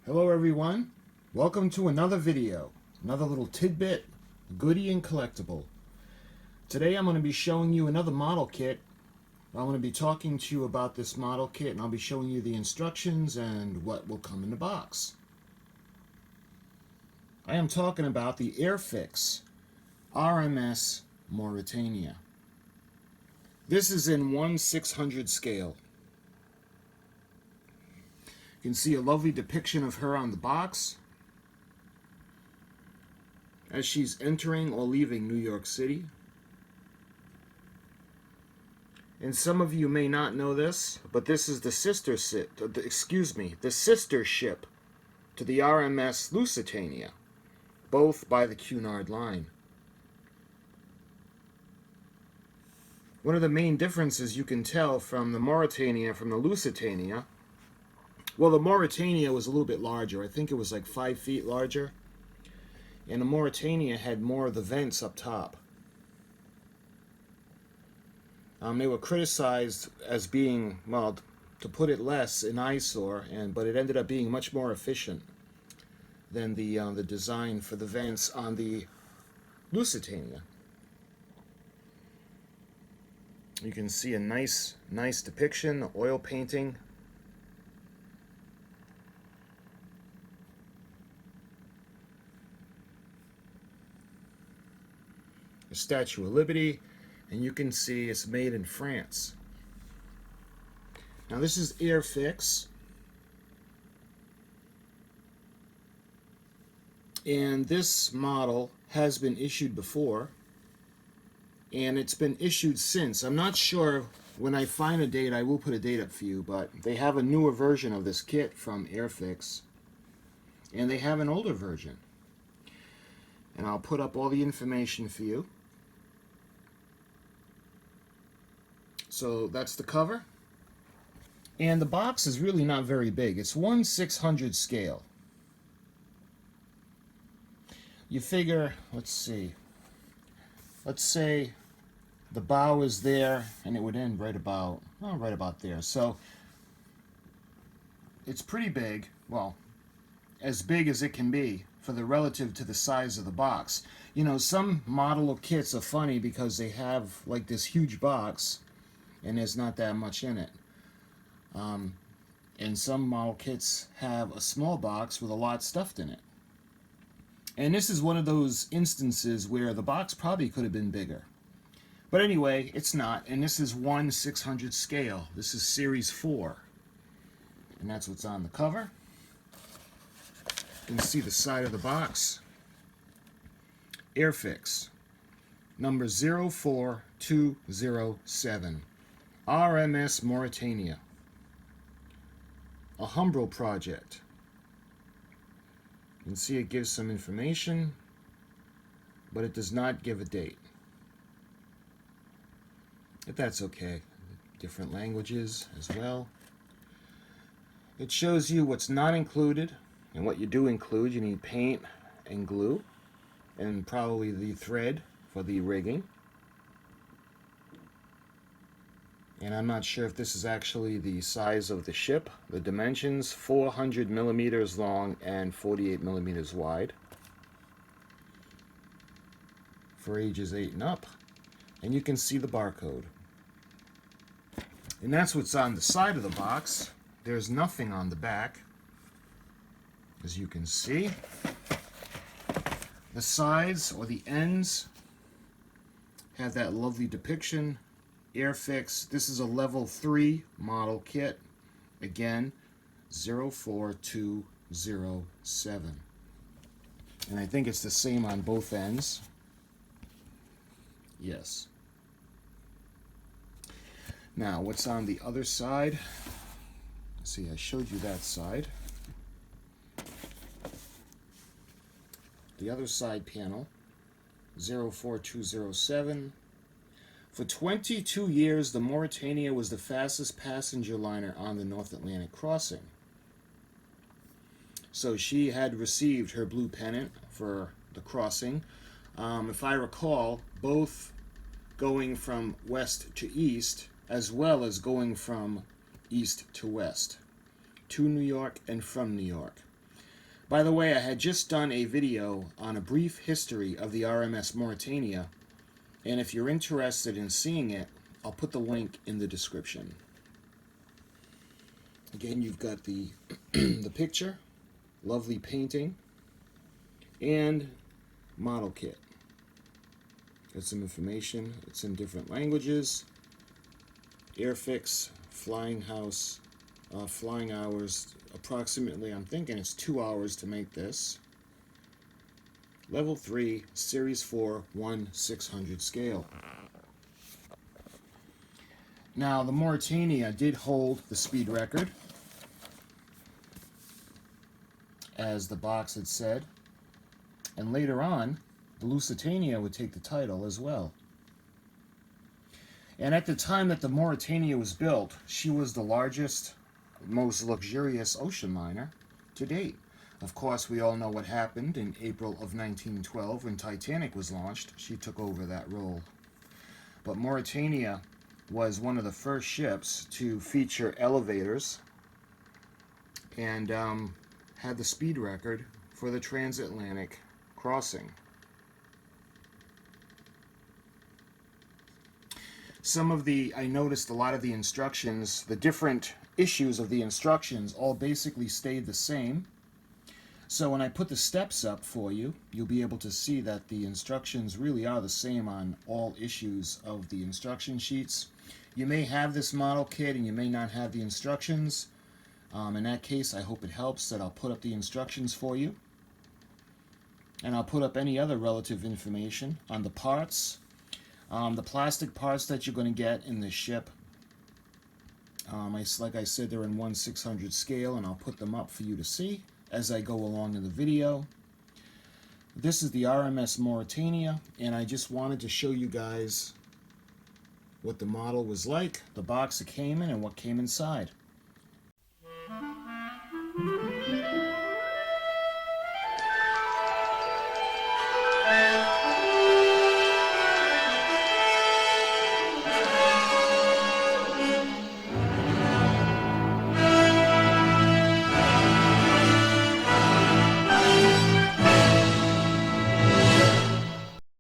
Hello everyone, welcome to another video, another little tidbit, goodie and collectible. Today I'm going to be showing you another model kit. I'm going to be talking to you about this model kit and I'll be showing you the instructions and what will come in the box. I am talking about the AirFix R.M.S. Mauretania. This is in 1/600 scale. You can see a lovely depiction of her on the box as she's entering or leaving New York City. And some of you may not know this, but this is the sister ship to the R.M.S. Lusitania, both by the Cunard line. One of the main differences you can tell from the Mauretania from the Lusitania, well, the Mauretania was a little bit larger. I think it was like 5 feet larger. And the Mauretania had more of the vents up top. They were criticized as being, well, to put it less, an eyesore, but it ended up being much more efficient than the design for the vents on the Lusitania. You can see a nice depiction, oil painting. The Statue of Liberty, and you can see it's made in France. Now this is AirFix, and this model has been issued before, and it's been issued since. I'm not sure. When I find a date, I will put a date up for you, but they have a newer version of this kit from AirFix, and they have an older version. And I'll put up all the information for you. So that's the cover. And the box is really not very big. It's 1/600 scale. You figure, let's see. Let's say the bow is there and it would end right about there. So it's pretty big. Well, as big as it can be for the relative to the size of the box. You know, some model kits are funny because they have like this huge box and there's not that much in it. And some model kits have a small box with a lot stuffed in it. And this is one of those instances where the box probably could have been bigger. But anyway, it's not. And this is 1/600 scale. This is Series 4. And that's what's on the cover. You can see the side of the box. AirFix, number 04207. R.M.S. Mauretania. A Humbrol project. You can see it gives some information, but it does not give a date. But that's okay. Different languages as well. It shows you what's not included, and what you do include. You need paint and glue, and probably the thread for the rigging. And I'm not sure if this is actually the size of the ship. The dimensions, 400 millimeters long and 48 millimeters wide for ages 8 and up. And you can see the barcode. And that's what's on the side of the box. There's nothing on the back, as you can see. The sides, or the ends, have that lovely depiction. AirFix, this is a level 3 model kit. Again, 04207. And I think it's the same on both ends. Yes. Now, what's on the other side? See, I showed you that side. The other side panel, 04207. For 22 years, the Mauretania was the fastest passenger liner on the North Atlantic crossing. So she had received her blue pennant for the crossing. If I recall, both going from west to east, as well as going from east to west, to New York and from New York. By the way, I had just done a video on a brief history of the R.M.S. Mauretania, and if you're interested in seeing it, I'll put the link in the description. Again, you've got the the picture, lovely painting, and model kit. Got some information. It's in different languages. AirFix, flying house, flying hours, approximately, I'm thinking it's 2 hours to make this. Level 3, Series 4, 1/600 scale. Now, the Mauretania did hold the speed record, as the box had said, and later on, the Lusitania would take the title as well. And at the time that the Mauretania was built, she was the largest, most luxurious ocean liner to date. Of course, we all know what happened in April of 1912 when Titanic was launched. She took over that role. But Mauretania was one of the first ships to feature elevators and had the speed record for the transatlantic crossing. I noticed a lot of the instructions, the different issues of the instructions all basically stayed the same. So when I put the steps up for you, you'll be able to see that the instructions really are the same on all issues of the instruction sheets. You may have this model kit and you may not have the instructions. In that case, I hope it helps that I'll put up the instructions for you. And I'll put up any other relative information on the parts. The plastic parts that you're going to get in this ship, like I said, they're in 1/600 scale, and I'll put them up for you to see as I go along in the video. This is the R.M.S. Mauretania, and I just wanted to show you guys what the model was like, the box it came in, and what came inside.